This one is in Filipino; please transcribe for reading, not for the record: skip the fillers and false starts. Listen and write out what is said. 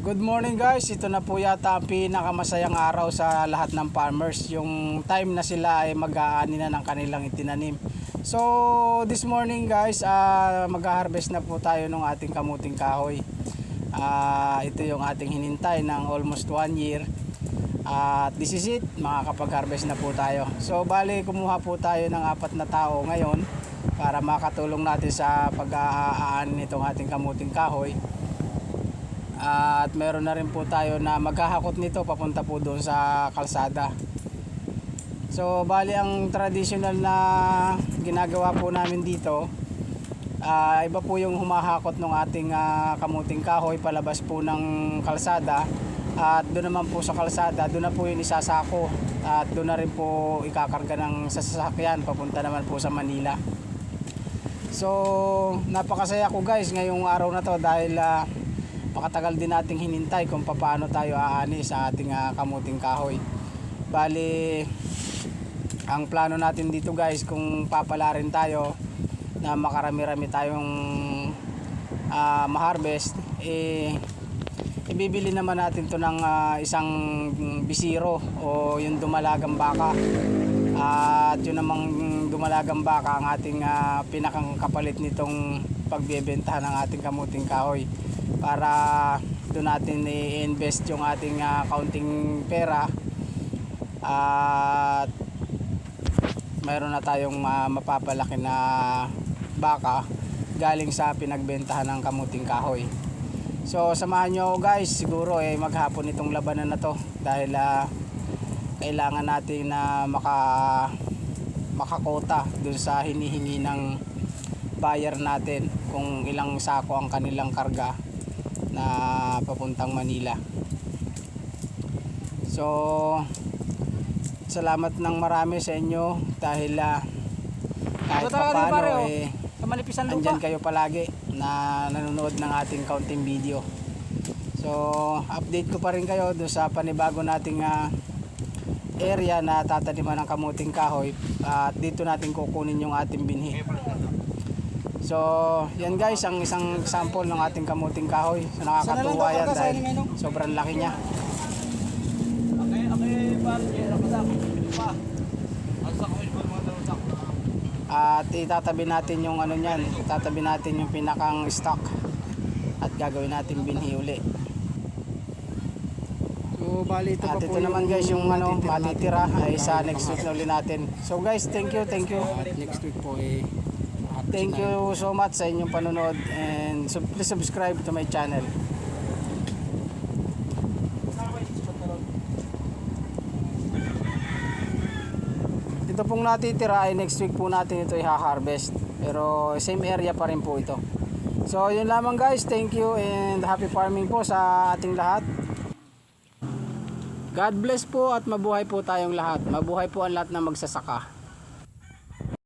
Good morning guys, ito na po yata ang pinakamasayang araw sa lahat ng farmers. Yung time na sila ay mag-aani na ng kanilang itinanim. So this morning guys, mag-harvest na po tayo ng ating kamuting kahoy. Ito yung ating hinintay ng almost 1 year. At this is it, makakapag-harvest na po tayo. So bali kumuha po tayo ng 4 na tao ngayon para makatulong natin sa pag-aani nitong ating kamuting kahoy. At meron na rin po tayo na maghahakot nito papunta po doon sa kalsada. So bali ang traditional na ginagawa po namin dito, iba po yung humahakot ng ating kamuting kahoy palabas po ng kalsada. At doon naman po sa kalsada, doon na po yung isasako. At doon na rin po ikakarga ng sasakyan papunta naman po sa Manila. So napakasaya ko guys ngayong araw na to dahil pakatagal din nating hinintay kung paano tayo aani sa ating kamuting kahoy. Bali, ang plano natin dito guys, kung papalarin tayo na makarami-rami tayong ma-harvest, ibibili naman natin to ng isang bisiro o yung dumalagang baka. At yun namang dumalagang baka ang ating pinakang kapalit nitong pagbebentahan ng ating kamuting kahoy, para doon natin i-invest yung ating kaunting pera at mayroon na tayong mapapalaki na baka galing sa pinagbentahan ng kamuting kahoy. So samahan nyo guys, siguro maghapon itong labanan na to dahil kailangan natin na makakota dun sa hinihingi ng buyer natin kung ilang sako ang kanilang karga na papuntang Manila. So salamat ng marami sa inyo dahil kahit paano andyan kayo palagi na nanonood ng ating kaunting video. So update ko pa rin kayo doon sa panibago nating area na tataniman ng kamuting kahoy, at dito natin kukunin yung ating binhi. So yan guys, ang isang example ng ating kamuting kahoy. So nakakatuwa yan dahil sobrang laki niya. At itatabi natin yung ano niyan, itatabi natin yung pinakang stock at gagawin natin binhi uli. So bali ito at ito naman guys yung matitira ay sa next week na uli natin. So guys, thank you. Next week po thank you so much sa inyong panonood, and please subscribe to my channel. Ito pong natitira ay next week po natin ito i-harvest, pero same area pa rin po ito. So yun lamang guys, thank you and happy farming po sa ating lahat. God bless po at mabuhay po tayong lahat. Mabuhay po ang lahat na magsasaka.